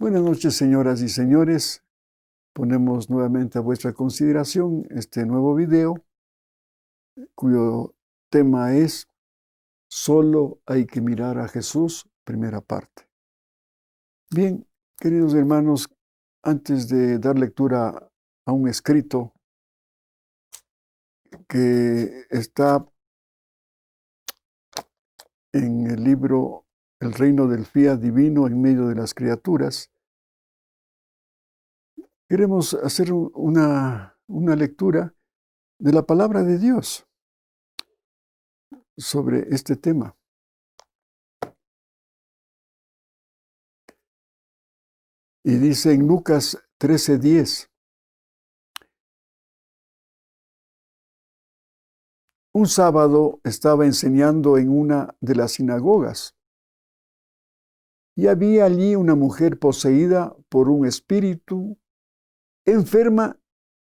Buenas noches, señoras y señores. Ponemos nuevamente a vuestra consideración este nuevo video, cuyo tema es Solo hay que mirar a Jesús, primera parte. Bien, queridos hermanos, antes de dar lectura a un escrito que está en el libro El reino del fiat divino en medio de las criaturas, queremos hacer una lectura de la palabra de Dios sobre este tema. Y dice en Lucas 13:10, un sábado estaba enseñando en una de las sinagogas y había allí una mujer poseída por un espíritu, enferma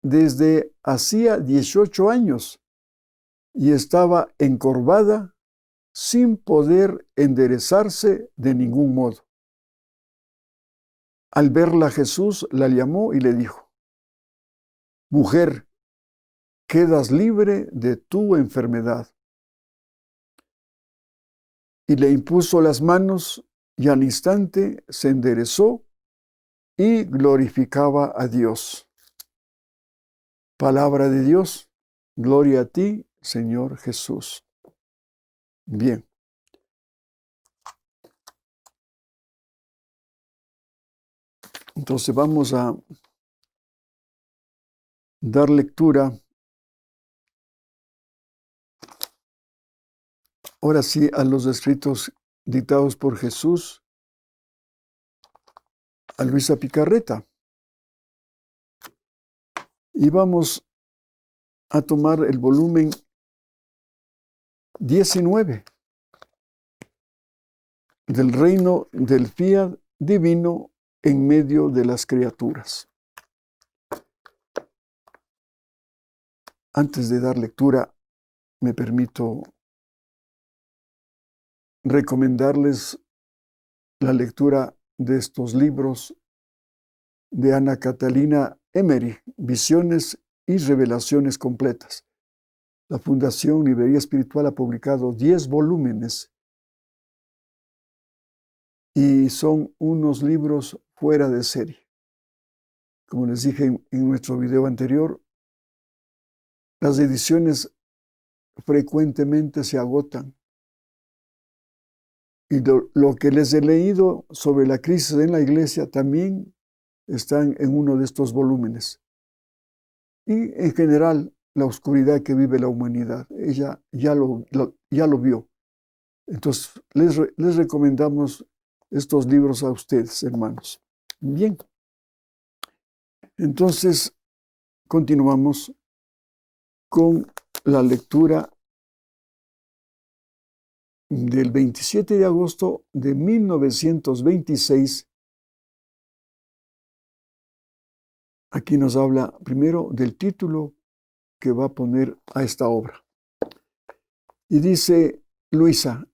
desde hacía 18 años y estaba encorvada sin poder enderezarse de ningún modo. Al verla Jesús la llamó y le dijo: Mujer, quedas libre de tu enfermedad. Y le impuso las manos y al instante se enderezó y glorificaba a Dios. Palabra de Dios, gloria a ti, Señor Jesús. Bien. Entonces vamos a dar lectura ahora sí a los escritos dictados por Jesús a Luisa Picarreta. Y vamos a tomar el volumen 19 del reino del fiat divino en medio de las criaturas. Antes de dar lectura, me permito recomendarles la lectura de estos libros de Ana Catalina Emery, Visiones y Revelaciones Completas. La Fundación Librería Espiritual ha publicado 10 volúmenes y son unos libros fuera de serie. Como les dije en nuestro video anterior, las ediciones frecuentemente se agotan. Y lo que les he leído sobre la crisis en la iglesia también están en uno de estos volúmenes. Y en general, la oscuridad que vive la humanidad, ella ya lo vio. Entonces, les recomendamos estos libros a ustedes, hermanos. Bien. Entonces, continuamos con la lectura del 27 de agosto de 1926. Aquí nos habla primero del título que va a poner a esta obra. Y dice Luisa: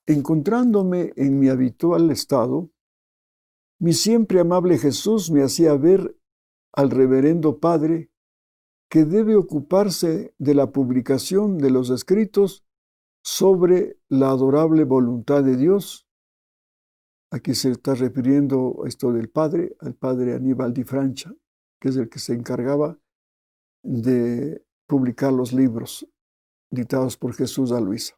encontrándome en mi habitual estado, mi siempre amable Jesús me hacía ver al reverendo Padre que debe ocuparse de la publicación de los escritos sobre la adorable voluntad de Dios. Aquí se está refiriendo esto del Padre, al Padre Aníbal di Francia, que es el que se encargaba de publicar los libros dictados por Jesús a Luisa.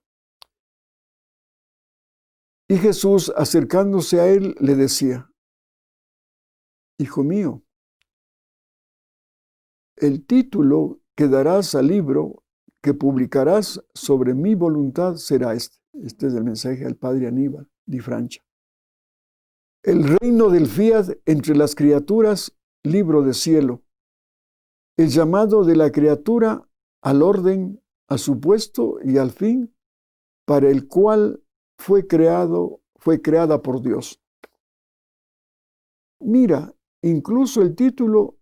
Y Jesús, acercándose a él, le decía: Hijo mío, el título que darás al libro que publicarás sobre mi voluntad será este. Este es el mensaje al Padre Aníbal di Francia. El reino del fiat entre las criaturas, libro de cielo. El llamado de la criatura al orden, a su puesto y al fin, para el cual fue creada por Dios. Mira, incluso el título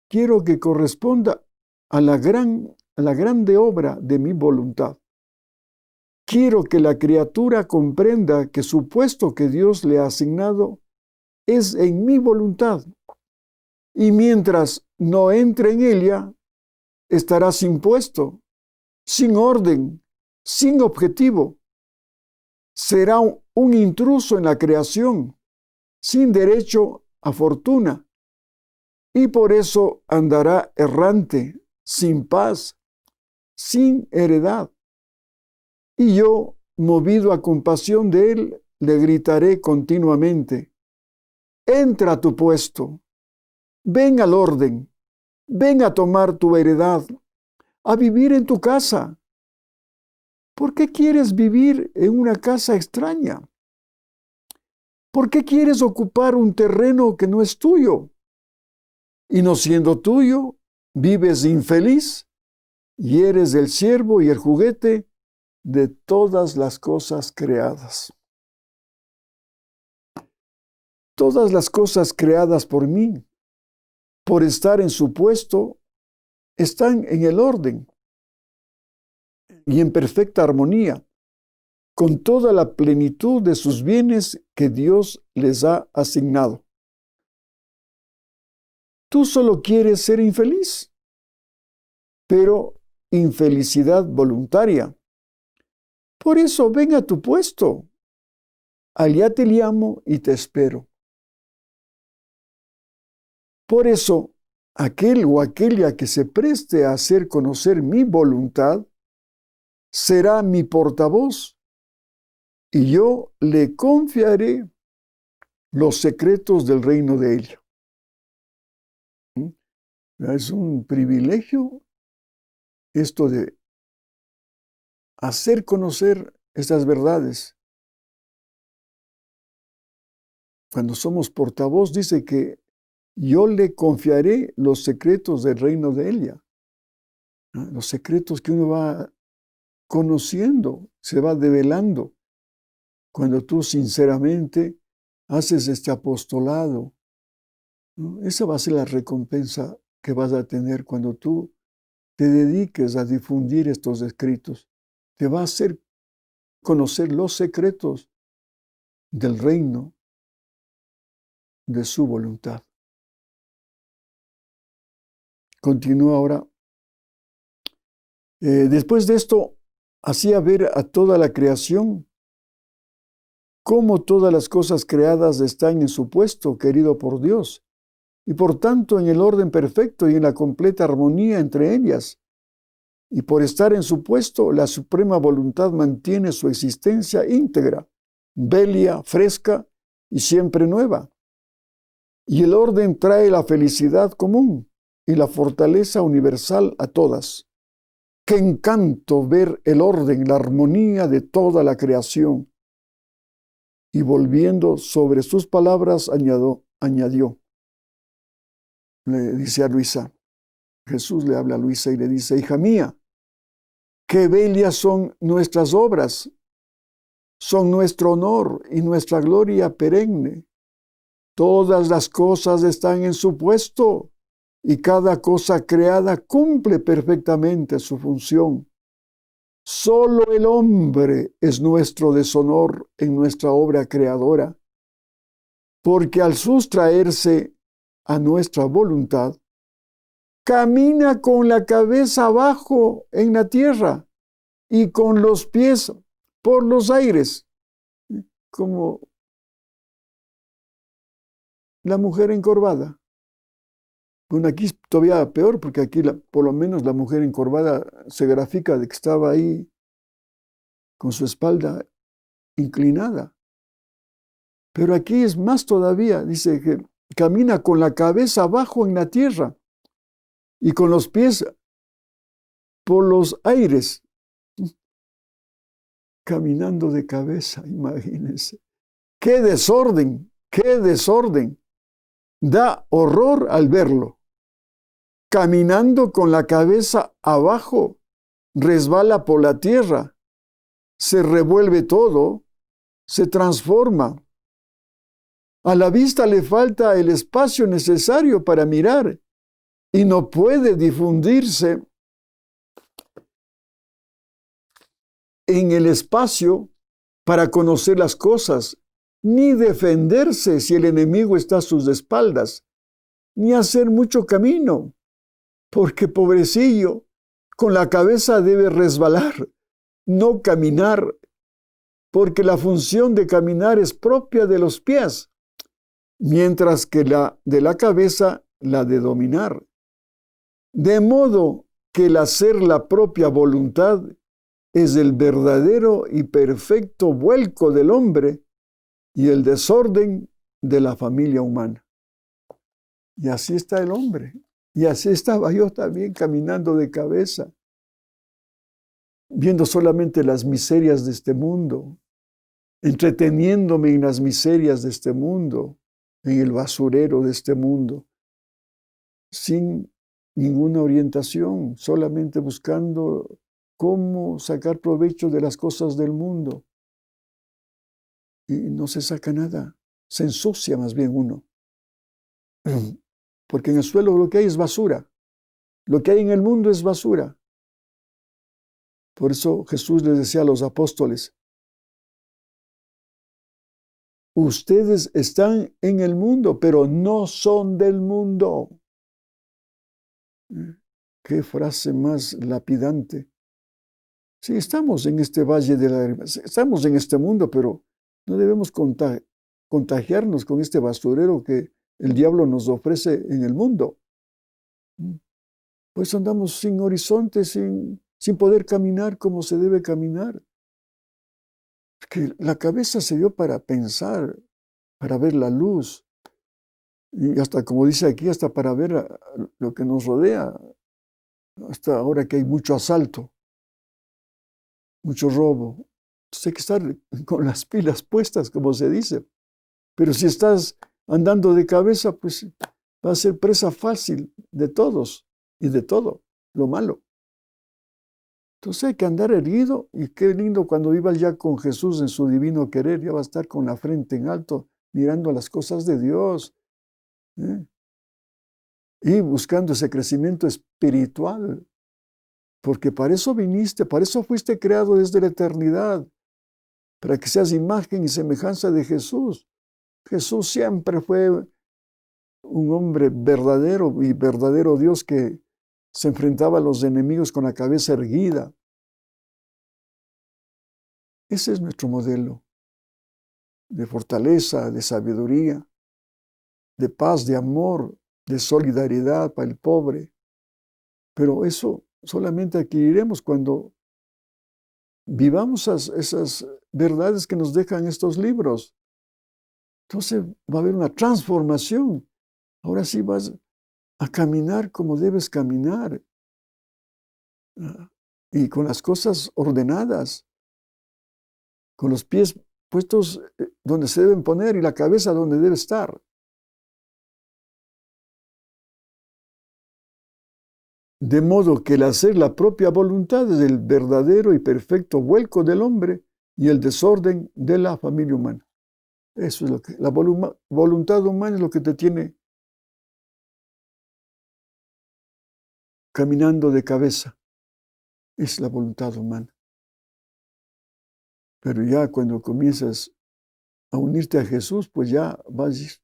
quiero que corresponda a la grande obra de mi voluntad. Quiero que la criatura comprenda que su puesto que Dios le ha asignado es en mi voluntad, y mientras no entre en ella, estará sin puesto, sin orden, sin objetivo. Será un intruso en la creación, sin derecho a fortuna, y por eso andará errante, sin paz, sin heredad. Y yo, movido a compasión de él, le gritaré continuamente: entra a tu puesto, ven al orden, ven a tomar tu heredad, a vivir en tu casa. ¿Por qué quieres vivir en una casa extraña? ¿Por qué quieres ocupar un terreno que no es tuyo? Y no siendo tuyo, vives infeliz y eres el siervo y el juguete de todas las cosas creadas. Todas las cosas creadas por mí, por estar en su puesto, están en el orden y en perfecta armonía, con toda la plenitud de sus bienes que Dios les ha asignado. Tú solo quieres ser infeliz, pero infelicidad voluntaria. Por eso ven a tu puesto. Allá te llamo y te espero. Por eso, aquel o aquella que se preste a hacer conocer mi voluntad, será mi portavoz, y yo le confiaré los secretos del reino de ella. Es un privilegio esto de hacer conocer estas verdades. Cuando somos portavoz, dice que yo le confiaré los secretos del reino de ella. Los secretos que uno va conociendo, se va develando. Cuando tú sinceramente haces este apostolado, ¿no? Esa va a ser la recompensa que vas a tener cuando tú te dediques a difundir estos escritos. Te va a hacer conocer los secretos del reino, de su voluntad. Continúa ahora. Después de esto, hacía ver a toda la creación cómo todas las cosas creadas están en su puesto, querido por Dios, y por tanto en el orden perfecto y en la completa armonía entre ellas. Y por estar en su puesto, la suprema voluntad mantiene su existencia íntegra, bella, fresca y siempre nueva. Y el orden trae la felicidad común y la fortaleza universal a todas. ¡Qué encanto ver el orden, la armonía de toda la creación! Y volviendo sobre sus palabras, añadió, le dice a Luisa, Jesús le habla a Luisa y le dice: hija mía, qué bellas son nuestras obras, son nuestro honor y nuestra gloria perenne. Todas las cosas están en su puesto y cada cosa creada cumple perfectamente su función. Solo el hombre es nuestro deshonor en nuestra obra creadora, porque al sustraerse a nuestra voluntad, camina con la cabeza abajo en la tierra y con los pies por los aires, como la mujer encorvada. Bueno, aquí es todavía peor, porque aquí por lo menos la mujer encorvada se grafica de que estaba ahí con su espalda inclinada. Pero aquí es más todavía, dice que camina con la cabeza abajo en la tierra y con los pies por los aires, caminando de cabeza, imagínense. ¡Qué desorden! ¡Qué desorden! Da horror al verlo. Caminando con la cabeza abajo, resbala por la tierra, se revuelve todo, se transforma. A la vista le falta el espacio necesario para mirar y no puede difundirse en el espacio para conocer las cosas ni defenderse si el enemigo está a sus espaldas, ni hacer mucho camino, porque pobrecillo, con la cabeza debe resbalar, no caminar, porque la función de caminar es propia de los pies, mientras que la de la cabeza la de dominar. De modo que el hacer la propia voluntad es el verdadero y perfecto vuelco del hombre y el desorden de la familia humana. Y así está el hombre. Y así estaba yo también caminando de cabeza, viendo solamente las miserias de este mundo, entreteniéndome en las miserias de este mundo, en el basurero de este mundo, sin ninguna orientación, solamente buscando cómo sacar provecho de las cosas del mundo. Y no se saca nada, se ensucia más bien uno. Porque en el suelo lo que hay es basura. Lo que hay en el mundo es basura. Por eso Jesús les decía a los apóstoles, ustedes están en el mundo, pero no son del mundo. Qué frase más lapidante. Sí, estamos en este valle de lágrimas, estamos en este mundo, pero no debemos contagiarnos con este basurero que el diablo nos ofrece en el mundo. Pues andamos sin horizonte, sin poder caminar como se debe caminar. Que la cabeza se dio para pensar, para ver la luz, y hasta, como dice aquí, hasta para ver lo que nos rodea, hasta ahora que hay mucho asalto, mucho robo. Entonces hay que estar con las pilas puestas, como se dice. Pero si estás andando de cabeza, pues va a ser presa fácil de todos y de todo lo malo. Entonces hay que andar erguido, y qué lindo cuando vivas ya con Jesús en su divino querer, ya va a estar con la frente en alto, mirando a las cosas de Dios, y buscando ese crecimiento espiritual, porque para eso viniste, para eso fuiste creado desde la eternidad, para que seas imagen y semejanza de Jesús. Jesús siempre fue un hombre verdadero y verdadero Dios que se enfrentaba a los enemigos con la cabeza erguida. Ese es nuestro modelo de fortaleza, de sabiduría, de paz, de amor, de solidaridad para el pobre. Pero eso solamente adquiriremos cuando vivamos esas verdades que nos dejan estos libros. Entonces va a haber una transformación. Ahora sí vas a caminar como debes caminar, y con las cosas ordenadas, con los pies puestos donde se deben poner y la cabeza donde debe estar. De modo que el hacer la propia voluntad es el verdadero y perfecto vuelco del hombre y el desorden de la familia humana. Eso es lo que la voluntad humana es lo que te tiene caminando de cabeza. Es la voluntad humana. Pero ya cuando comienzas a unirte a Jesús, pues ya vas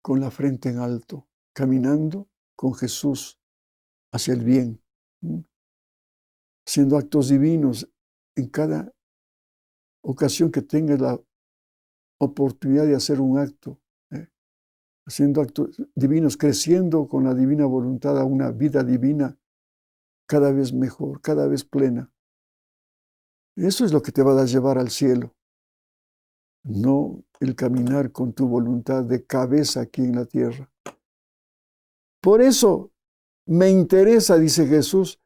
con la frente en alto, caminando con Jesús hacia el bien, haciendo actos divinos en cada ocasión que tengas la oportunidad de hacer un acto, haciendo actos divinos, creciendo con la divina voluntad a una vida divina cada vez mejor, cada vez plena. Eso es lo que te va a llevar al cielo, no el caminar con tu voluntad de cabeza aquí en la tierra. Por eso me interesa, dice Jesús,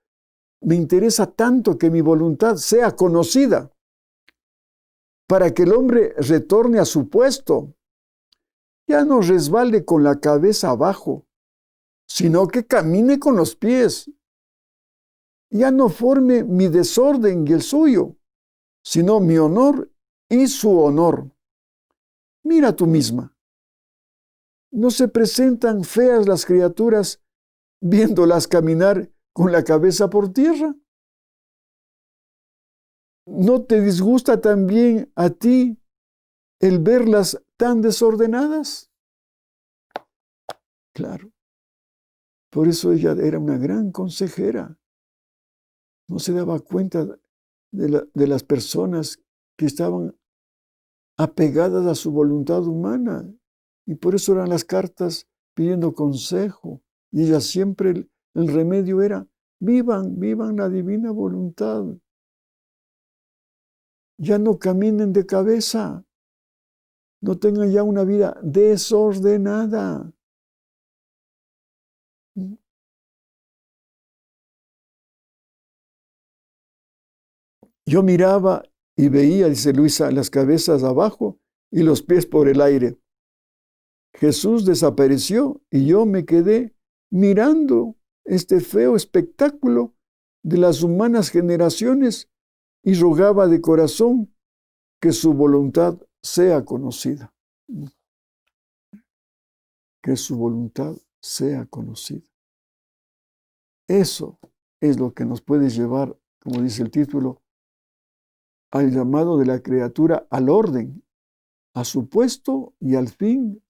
me interesa tanto que mi voluntad sea conocida, para que el hombre retorne a su puesto, ya no resbale con la cabeza abajo, sino que camine con los pies, ya no forme mi desorden y el suyo, sino mi honor y su honor. Mira tú misma, ¿no se presentan feas las criaturas viéndolas caminar con la cabeza por tierra? ¿No te disgusta también a ti el verlas tan desordenadas? Claro. Por eso ella era una gran consejera. No se daba cuenta de las personas que estaban apegadas a su voluntad humana. Y por eso eran las cartas pidiendo consejo. Y ella siempre, el remedio era, vivan la divina voluntad. Ya no caminen de cabeza. No tengan ya una vida desordenada. Yo miraba y veía, dice Luisa, las cabezas abajo y los pies por el aire. Jesús desapareció y yo me quedé mirando este feo espectáculo de las humanas generaciones y rogaba de corazón que su voluntad sea conocida. Que su voluntad sea conocida. Eso es lo que nos puede llevar, como dice el título, al llamado de la criatura al orden, a su puesto y al fin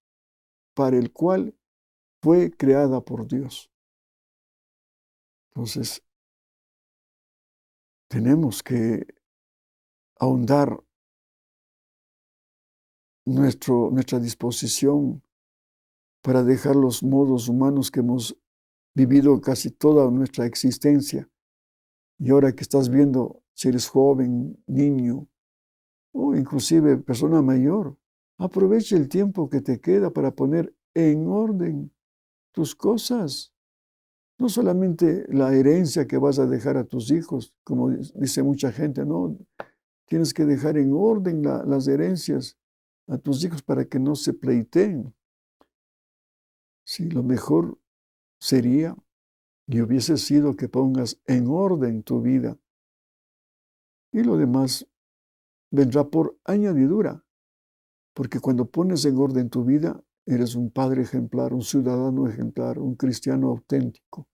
para el cual fue creada por Dios. Entonces, tenemos que ahondar nuestra disposición para dejar los modos humanos que hemos vivido casi toda nuestra existencia. Y ahora que estás viendo, si eres joven, niño, o inclusive persona mayor, aprovecha el tiempo que te queda para poner en orden tus cosas. No solamente la herencia que vas a dejar a tus hijos, como dice mucha gente, no, tienes que dejar en orden las herencias a tus hijos para que no se pleiteen. Sí, lo mejor sería y hubiese sido que pongas en orden tu vida y lo demás vendrá por añadidura, porque cuando pones en orden tu vida, eres un padre ejemplar, un ciudadano ejemplar, un cristiano auténtico.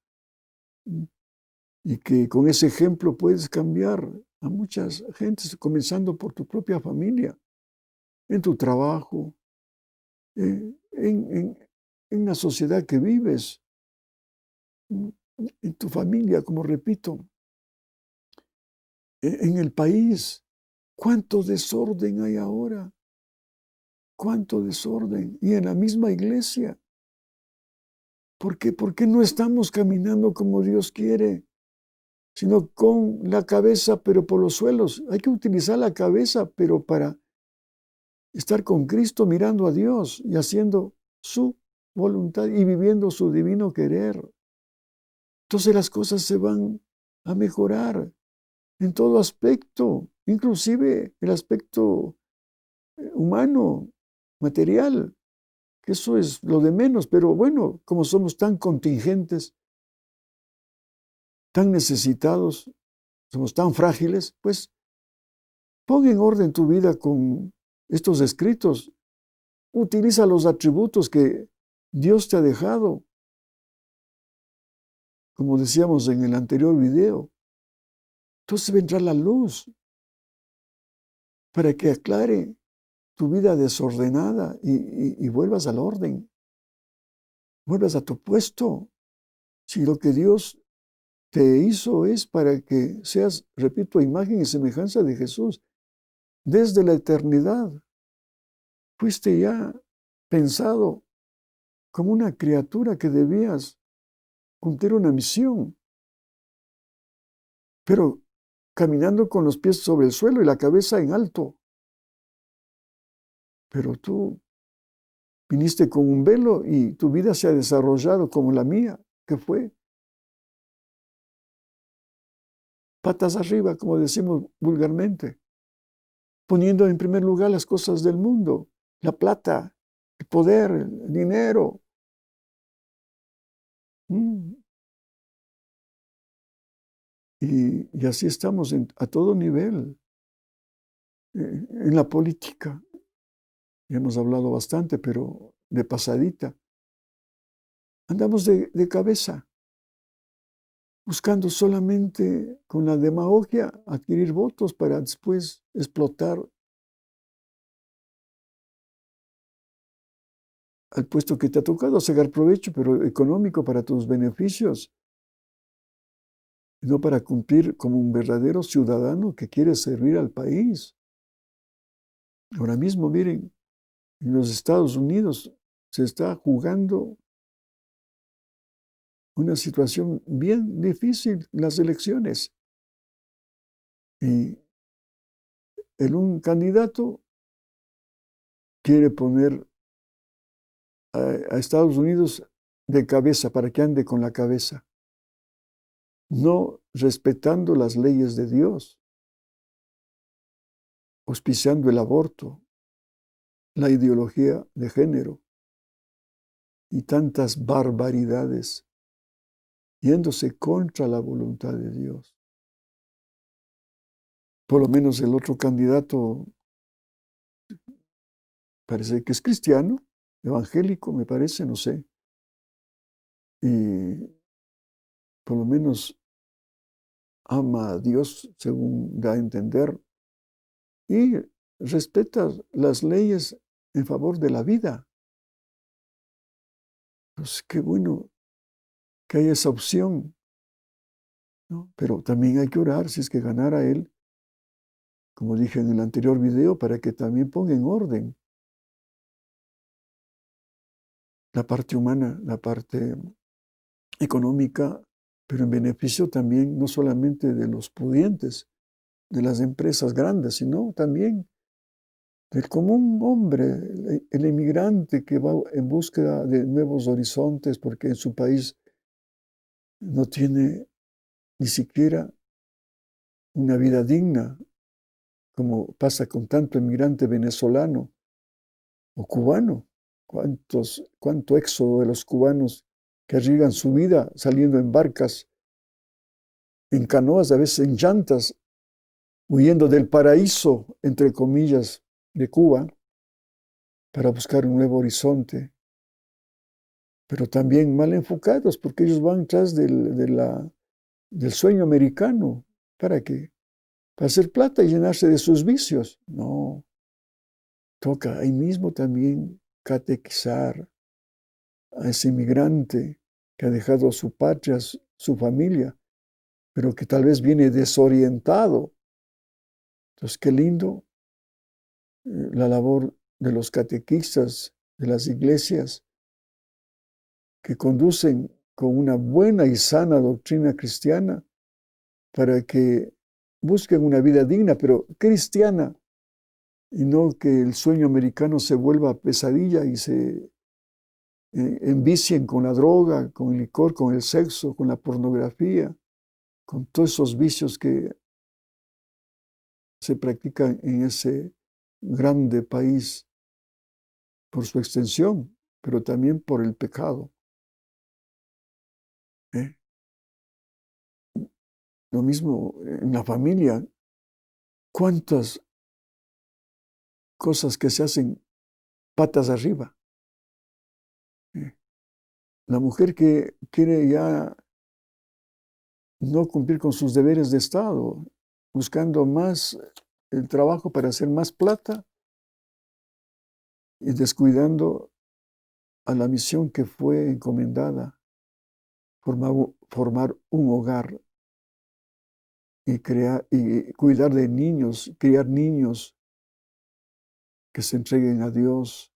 Y que con ese ejemplo puedes cambiar a muchas gentes, comenzando por tu propia familia, en tu trabajo, en la sociedad que vives, en tu familia, como repito, en el país. ¿Cuánto desorden hay ahora? ¿Cuánto desorden? Y en la misma iglesia. ¿Por qué? Porque no estamos caminando como Dios quiere, sino con la cabeza, pero por los suelos. Hay que utilizar la cabeza, pero para estar con Cristo, mirando a Dios y haciendo su voluntad y viviendo su divino querer. Entonces las cosas se van a mejorar en todo aspecto, inclusive el aspecto humano, material, que eso es lo de menos, pero bueno, como somos tan contingentes, tan necesitados, somos tan frágiles, pues pon en orden tu vida con estos escritos. Utiliza los atributos que Dios te ha dejado, como decíamos en el anterior video. Entonces vendrá la luz para que aclare tu vida desordenada y vuelvas al orden, vuelvas a tu puesto. Si lo que Dios te hizo es para que seas, repito, imagen y semejanza de Jesús, desde la eternidad, fuiste ya pensado como una criatura que debías cumplir una misión, pero caminando con los pies sobre el suelo y la cabeza en alto. Pero tú viniste con un velo y tu vida se ha desarrollado como la mía, que fue patas arriba, como decimos vulgarmente, poniendo en primer lugar las cosas del mundo, la plata, el poder, el dinero. Y así estamos a todo nivel. En la política, ya hemos hablado bastante, pero de pasadita, andamos de cabeza, buscando solamente con la demagogia adquirir votos para después explotar al puesto que te ha tocado, sacar provecho, pero económico para tus beneficios, no para cumplir como un verdadero ciudadano que quiere servir al país. Ahora mismo, miren, en los Estados Unidos se está jugando una situación bien difícil, las elecciones. Y un candidato quiere poner a Estados Unidos de cabeza, para que ande con la cabeza, no respetando las leyes de Dios, auspiciando el aborto, la ideología de género y tantas barbaridades, yéndose contra la voluntad de Dios. Por lo menos el otro candidato parece que es cristiano, evangélico, me parece, no sé. Y por lo menos ama a Dios, según da a entender, y respeta las leyes en favor de la vida. Pues qué bueno que hay esa opción, ¿no? Pero también hay que orar si es que ganara él, como dije en el anterior video, para que también ponga en orden la parte humana, la parte económica, pero en beneficio también no solamente de los pudientes, de las empresas grandes, sino también del común hombre, el inmigrante que va en búsqueda de nuevos horizontes porque en su país no tiene ni siquiera una vida digna, como pasa con tanto inmigrante venezolano o cubano. Cuánto éxodo de los cubanos que arriesgan su vida saliendo en barcas, en canoas, a veces en llantas, huyendo del paraíso, entre comillas, de Cuba, para buscar un nuevo horizonte, pero también mal enfocados, porque ellos van tras del sueño americano. ¿Para qué? Para hacer plata y llenarse de sus vicios. No, toca ahí mismo también catequizar a ese inmigrante que ha dejado su patria, su familia, pero que tal vez viene desorientado. Entonces, qué lindo la labor de los catequistas, de las iglesias, que conducen con una buena y sana doctrina cristiana para que busquen una vida digna, pero cristiana, y no que el sueño americano se vuelva pesadilla y se envicien con la droga, con el licor, con el sexo, con la pornografía, con todos esos vicios que se practican en ese grande país por su extensión, pero también por el pecado. ¿Eh? Lo mismo en la familia. ¿Cuántas cosas que se hacen patas arriba? ¿Eh? La mujer que quiere ya no cumplir con sus deberes de Estado, buscando más el trabajo para hacer más plata y descuidando a la misión que fue encomendada, formar un hogar y crear y cuidar de niños, criar niños que se entreguen a Dios,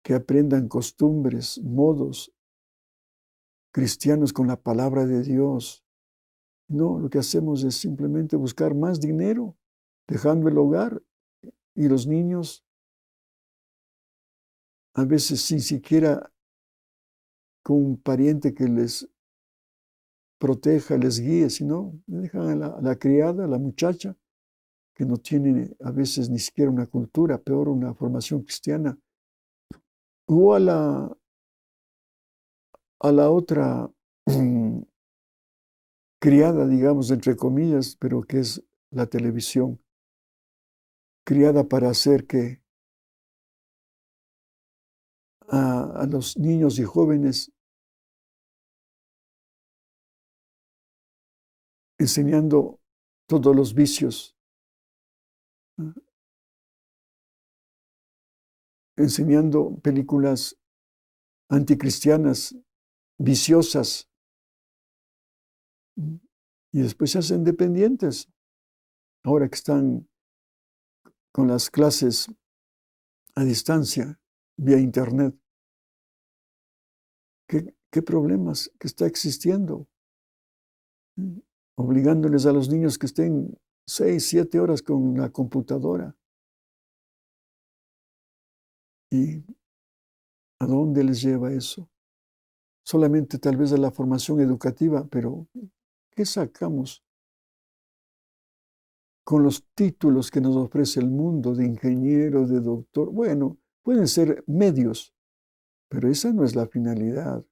que aprendan costumbres, modos cristianos con la palabra de Dios. No, lo que hacemos es simplemente buscar más dinero, dejando el hogar y los niños a veces sin siquiera con un pariente que les proteja, les guíe, sino dejan a la criada, a la muchacha, que no tiene a veces ni siquiera una cultura, peor una formación cristiana, o a la otra criada, digamos, entre comillas, pero que es la televisión, criada para hacer que a los niños y jóvenes enseñando todos los vicios, enseñando películas anticristianas, viciosas, y después se hacen dependientes. Ahora que están con las clases a distancia, vía internet, ¿qué problemas que está existiendo? Obligándoles a los niños que estén 6, 7 horas con la computadora. ¿Y a dónde les lleva eso? Solamente tal vez a la formación educativa, pero ¿qué sacamos con los títulos que nos ofrece el mundo de ingeniero, de doctor? Bueno, pueden ser medios, pero esa no es la finalidad.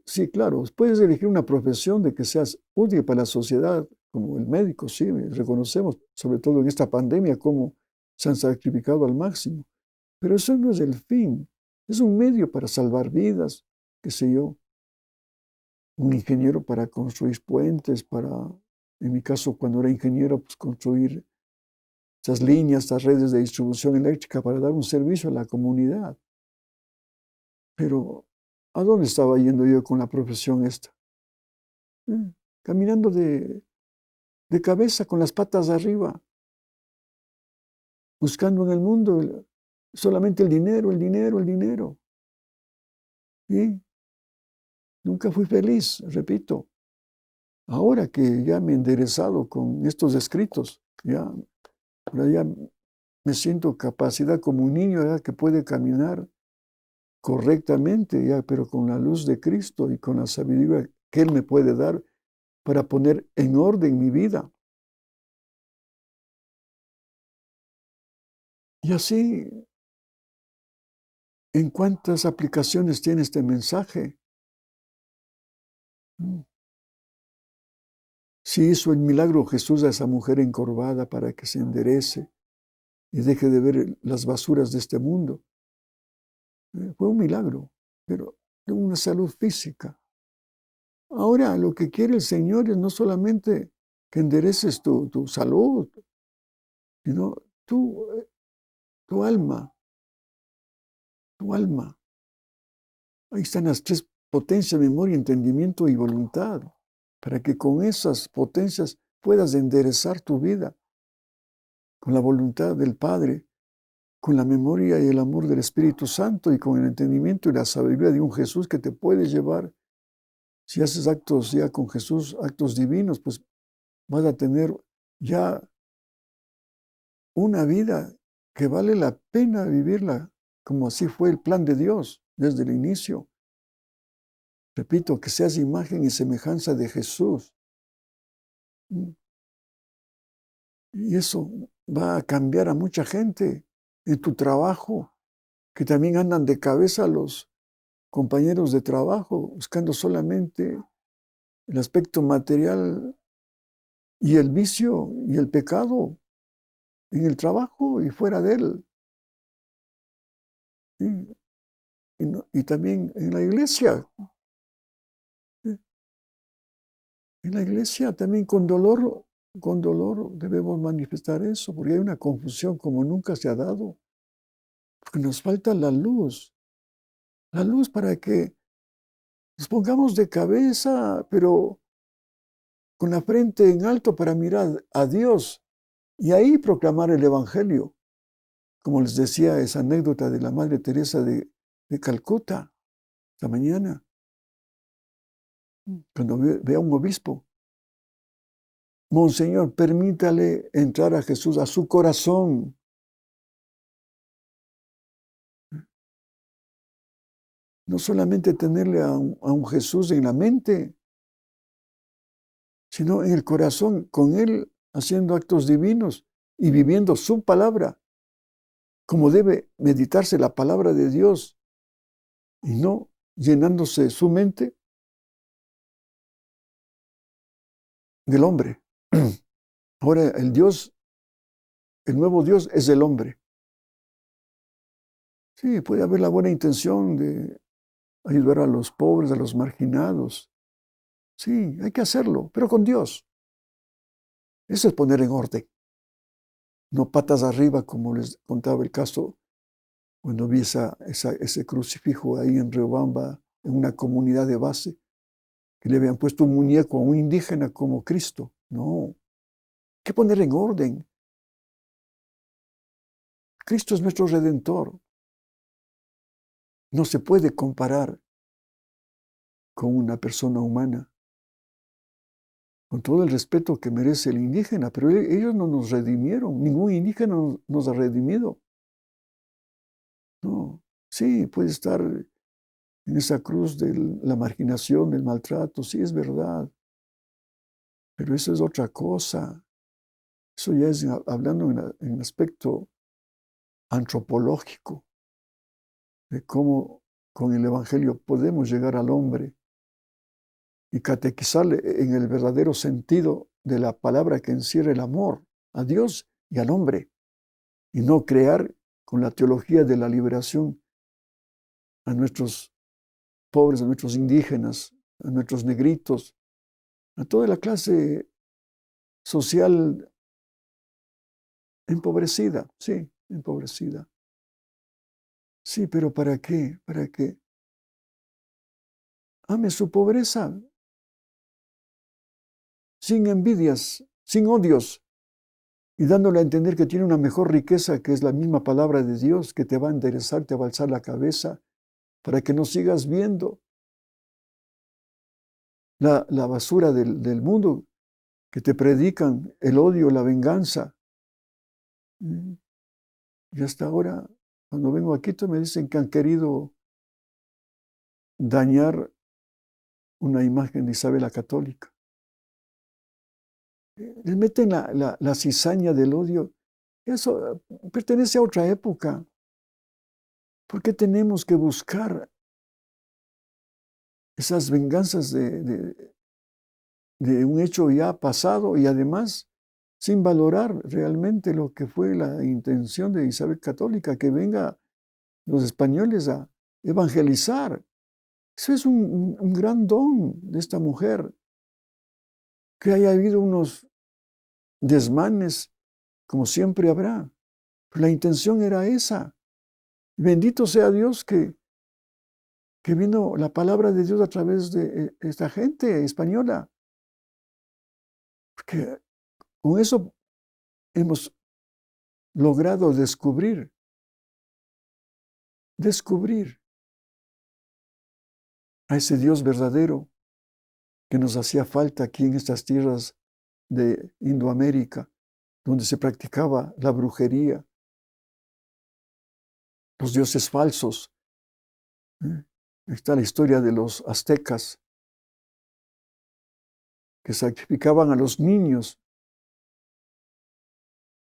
Sí, claro, puedes elegir una profesión de que seas útil para la sociedad, como el médico, sí, reconocemos, sobre todo en esta pandemia, cómo se han sacrificado al máximo. Pero eso no es el fin, es un medio para salvar vidas, qué sé yo, un ingeniero para construir puentes, en mi caso, cuando era ingeniero, pues construir estas líneas, estas redes de distribución eléctrica para dar un servicio a la comunidad. Pero, ¿a dónde estaba yendo yo con la profesión esta? Caminando de cabeza, con las patas arriba, buscando en el mundo solamente el dinero, el dinero, el dinero. Y nunca fui feliz, repito. Ahora que ya me he enderezado con estos escritos, ahora ya me siento capacidad como un niño ya que puede caminar correctamente, ya, pero con la luz de Cristo y con la sabiduría que Él me puede dar para poner en orden mi vida. Y así, ¿en cuántas aplicaciones tiene este mensaje? Si hizo el milagro Jesús a esa mujer encorvada para que se enderece y deje de ver las basuras de este mundo, fue un milagro, pero de una salud física. Ahora lo que quiere el Señor es no solamente que endereces tu salud, sino tu alma, tu alma. Ahí están las tres potencias: memoria, entendimiento y voluntad, para que con esas potencias puedas enderezar tu vida, con la voluntad del Padre, con la memoria y el amor del Espíritu Santo y con el entendimiento y la sabiduría de un Jesús que te puede llevar. Si haces actos ya con Jesús, actos divinos, pues vas a tener ya una vida que vale la pena vivirla, como así fue el plan de Dios desde el inicio. Repito, que seas imagen y semejanza de Jesús. Y eso va a cambiar a mucha gente en tu trabajo, que también andan de cabeza los compañeros de trabajo, buscando solamente el aspecto material y el vicio y el pecado en el trabajo y fuera de él. Y también en la iglesia. En la iglesia también con dolor debemos manifestar eso, porque hay una confusión como nunca se ha dado, porque nos falta la luz para que nos pongamos de cabeza, pero con la frente en alto para mirar a Dios y ahí proclamar el Evangelio. Como les decía esa anécdota de la Madre Teresa de Calcuta esta mañana, cuando ve a un obispo: Monseñor, permítale entrar a Jesús a su corazón. No solamente tenerle a un Jesús en la mente, sino en el corazón, con Él haciendo actos divinos y viviendo su palabra, como debe meditarse la palabra de Dios, y no llenándose su mente del hombre. Ahora el nuevo Dios es el hombre. Sí, puede haber la buena intención de ayudar a los pobres, a los marginados. Sí, hay que hacerlo, pero con Dios. Eso es poner en orden. No patas arriba, como les contaba el caso cuando vi ese crucifijo ahí en Riobamba, en una comunidad de base, que le habían puesto un muñeco a un indígena como Cristo. No, hay que poner en orden. Cristo es nuestro Redentor. No se puede comparar con una persona humana, con todo el respeto que merece el indígena, pero ellos no nos redimieron, ningún indígena nos ha redimido. No, sí, puede estar en esa cruz de la marginación, del maltrato, sí es verdad, pero eso es otra cosa. Eso ya es hablando en aspecto antropológico, de cómo con el Evangelio podemos llegar al hombre y catequizarle en el verdadero sentido de la palabra que encierra el amor a Dios y al hombre, y no crear con la teología de la liberación a nuestros pobres, a nuestros indígenas, a nuestros negritos, a toda la clase social empobrecida, sí, empobrecida. Sí, pero ¿para qué? ¿Para qué? Ame su pobreza, sin envidias, sin odios, y dándole a entender que tiene una mejor riqueza, que es la misma palabra de Dios, que te va a enderezar, te va a alzar la cabeza, para que no sigas viendo la basura del mundo, que te predican el odio, la venganza. Y hasta ahora, cuando vengo aquí, me dicen que han querido dañar una imagen de Isabel la Católica. Les meten la cizaña del odio. Eso pertenece a otra época. ¿Por qué tenemos que buscar esas venganzas de un hecho ya pasado y además sin valorar realmente lo que fue la intención de Isabel Católica, que venga los españoles a evangelizar? Eso es un gran don de esta mujer. Que haya habido unos desmanes, como siempre habrá, pero la intención era esa. Bendito sea Dios que vino la palabra de Dios a través de esta gente española, porque con eso hemos logrado descubrir a ese Dios verdadero que nos hacía falta aquí en estas tierras de Indoamérica, donde se practicaba la brujería, los dioses falsos. Está la historia de los aztecas que sacrificaban a los niños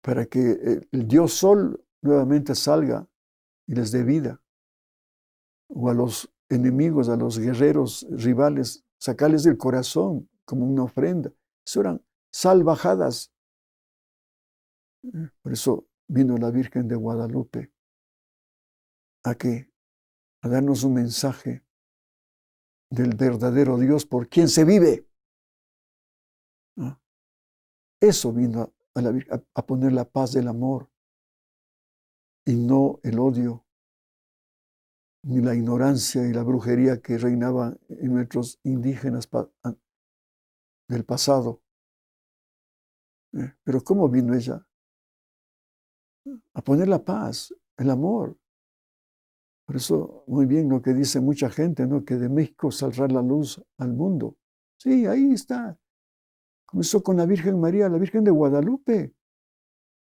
para que el dios Sol nuevamente salga y les dé vida, o a los enemigos, a los guerreros rivales, sacarles del corazón como una ofrenda. Eso eran salvajadas. Por eso vino la Virgen de Guadalupe a darnos un mensaje del verdadero Dios por quien se vive. ¿No? Eso vino a poner la paz del amor y no el odio, ni la ignorancia y la brujería que reinaba en nuestros indígenas del pasado. Pero ¿cómo vino ella? A poner la paz, el amor. Por eso, muy bien lo que dice mucha gente, ¿no? Que de México saldrá la luz al mundo. Sí, ahí está. Comenzó con la Virgen María, la Virgen de Guadalupe.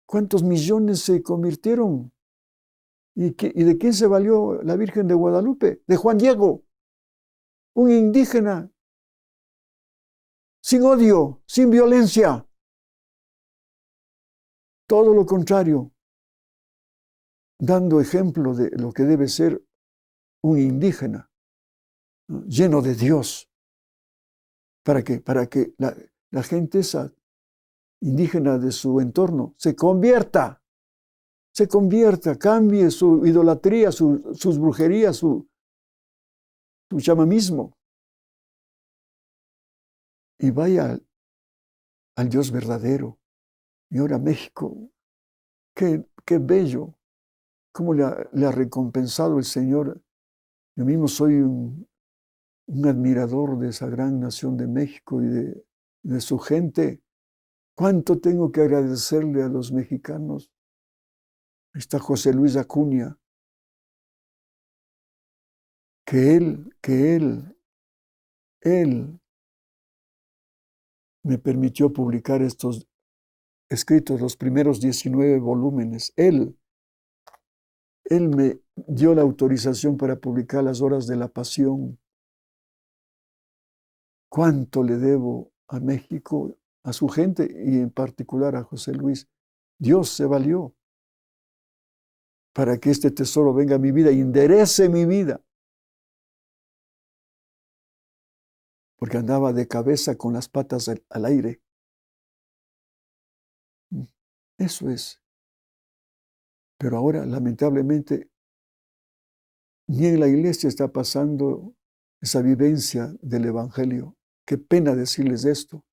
¿Cuántos millones se convirtieron? ¿Y de quién se valió la Virgen de Guadalupe? De Juan Diego, un indígena, sin odio, sin violencia. Todo lo contrario, dando ejemplo de lo que debe ser un indígena, ¿no? Lleno de Dios. ¿Para qué? Para que la gente esa indígena de su entorno se convierta, cambie su idolatría, sus brujerías, su chamamismo, y vaya al Dios verdadero. Y ahora México, qué bello, cómo le ha recompensado el Señor. Yo mismo soy un admirador de esa gran nación de México y de su gente. ¿Cuánto tengo que agradecerle a los mexicanos? Ahí está José Luis Acuña, que él me permitió publicar estos escritos, los primeros 19 volúmenes. Él me dio la autorización para publicar las horas de la pasión. ¿Cuánto le debo a México, a su gente y en particular a José Luis? Dios se valió para que este tesoro venga a mi vida y enderece mi vida. Porque andaba de cabeza con las patas al aire. Eso es. Pero ahora, lamentablemente, ni en la iglesia está pasando esa vivencia del Evangelio. Qué pena decirles esto.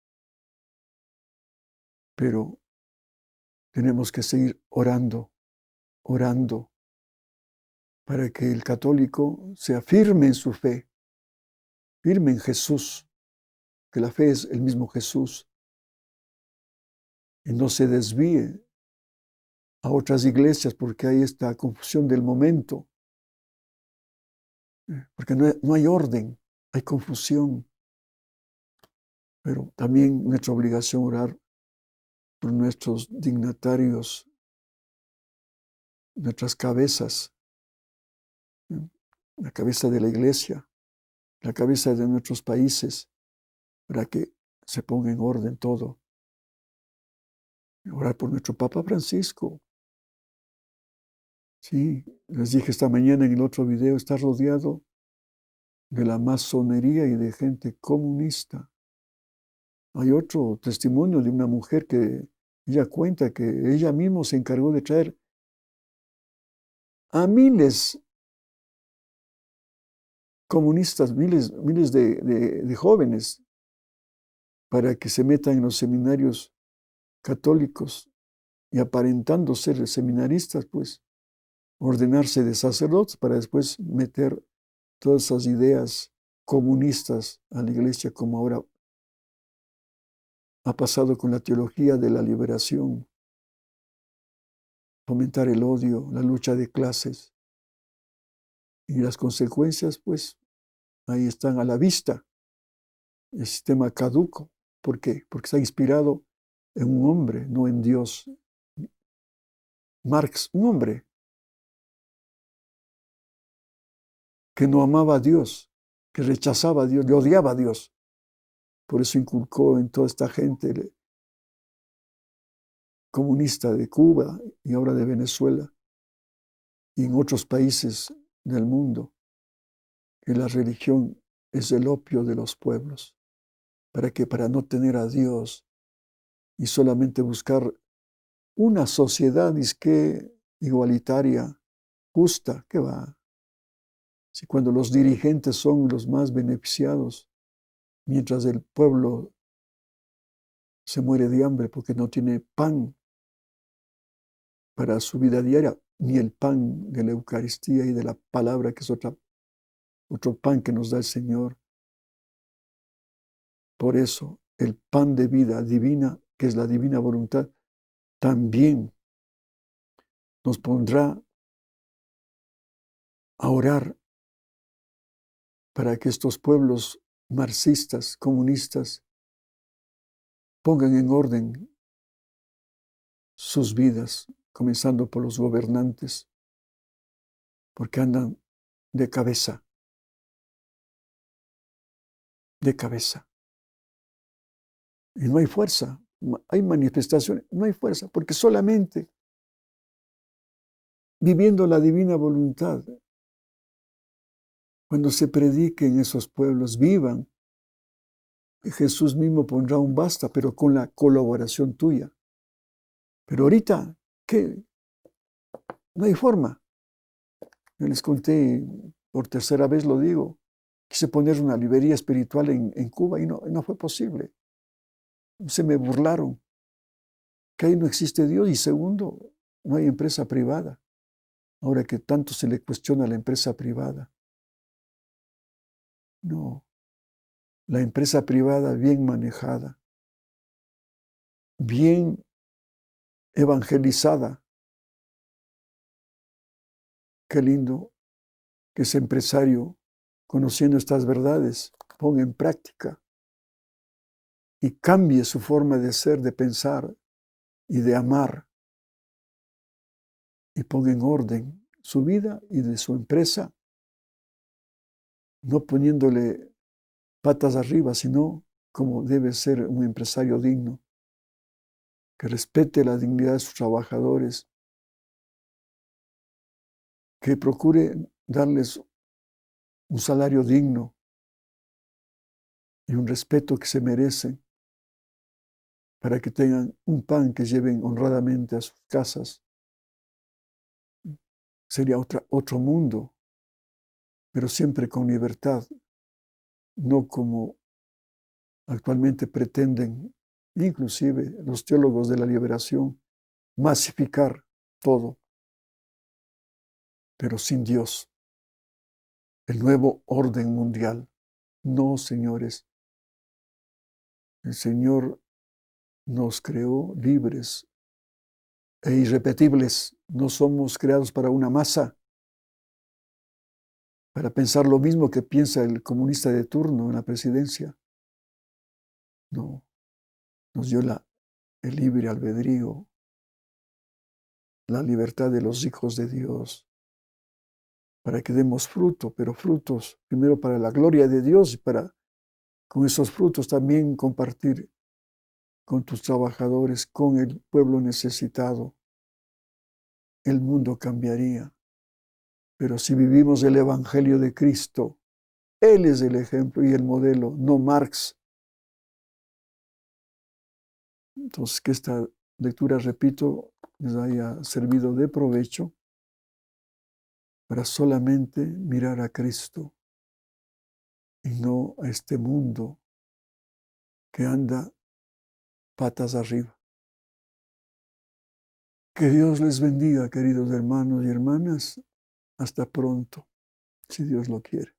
Pero tenemos que seguir orando, para que el católico sea firme en su fe, firme en Jesús, que la fe es el mismo Jesús, y no se desvíe a otras iglesias porque hay esta confusión del momento, porque no hay orden, hay confusión. Pero también nuestra obligación orar por nuestros dignatarios, nuestras cabezas, la cabeza de la iglesia, la cabeza de nuestros países, para que se ponga en orden todo. Orar por nuestro Papa Francisco. Sí, les dije esta mañana en el otro video, está rodeado de la masonería y de gente comunista. Hay otro testimonio de una mujer que ella cuenta que ella misma se encargó de traer a miles comunistas, miles de jóvenes para que se metan en los seminarios católicos y aparentando ser seminaristas, pues ordenarse de sacerdotes para después meter todas esas ideas comunistas a la iglesia, como ahora ha pasado con la teología de la liberación, fomentar el odio, la lucha de clases. Y las consecuencias, pues, ahí están a la vista. El sistema caduco. ¿Por qué? Porque está inspirado en un hombre, no en Dios. Marx, un hombre que no amaba a Dios, que rechazaba a Dios, le odiaba a Dios. Por eso inculcó en toda esta gente comunista de Cuba y ahora de Venezuela y en otros países del mundo, que la religión es el opio de los pueblos. ¿Para qué? Para no tener a Dios y solamente buscar una sociedad disque igualitaria, justa, ¿qué va? Si cuando los dirigentes son los más beneficiados, mientras el pueblo se muere de hambre porque no tiene pan para su vida diaria, ni el pan de la Eucaristía y de la palabra, que es otro pan que nos da el Señor. Por eso, el pan de vida divina, que es la divina voluntad, también nos pondrá a orar para que estos pueblos marxistas, comunistas, pongan en orden sus vidas, comenzando por los gobernantes, porque andan de cabeza, de cabeza. Y no hay fuerza, hay manifestaciones, no hay fuerza, porque solamente viviendo la divina voluntad, cuando se predique en esos pueblos, vivan, Jesús mismo pondrá un basta, pero con la colaboración tuya. Pero ahorita, ¿qué? No hay forma. Yo les conté, por tercera vez lo digo, quise poner una librería espiritual en Cuba y no fue posible. Se me burlaron, que ahí no existe Dios, y segundo, no hay empresa privada. ahora que tanto se le cuestiona a la empresa privada. No, la empresa privada bien manejada, bien evangelizada. Qué lindo que ese empresario, conociendo estas verdades, ponga en práctica y cambie su forma de ser, de pensar y de amar, y ponga en orden su vida y de su empresa, no poniéndole patas arriba, sino como debe ser un empresario digno, que respete la dignidad de sus trabajadores, que procure darles un salario digno y un respeto que se merecen, para que tengan un pan que lleven honradamente a sus casas. Sería otro mundo, pero siempre con libertad, no como actualmente pretenden, inclusive los teólogos de la liberación, masificar todo, pero sin Dios. El nuevo orden mundial. No, señores. El Señor nos creó libres e irrepetibles. No somos creados para una masa, para pensar lo mismo que piensa el comunista de turno en la presidencia. No, nos dio el libre albedrío, la libertad de los hijos de Dios, para que demos fruto, pero frutos primero para la gloria de Dios y para con esos frutos también compartir con tus trabajadores, con el pueblo necesitado. El mundo cambiaría. Pero si vivimos el Evangelio de Cristo, Él es el ejemplo y el modelo, no Marx. Entonces, que esta lectura, repito, les haya servido de provecho para solamente mirar a Cristo y no a este mundo que anda patas arriba. Que Dios les bendiga, queridos hermanos y hermanas. Hasta pronto, si Dios lo quiere.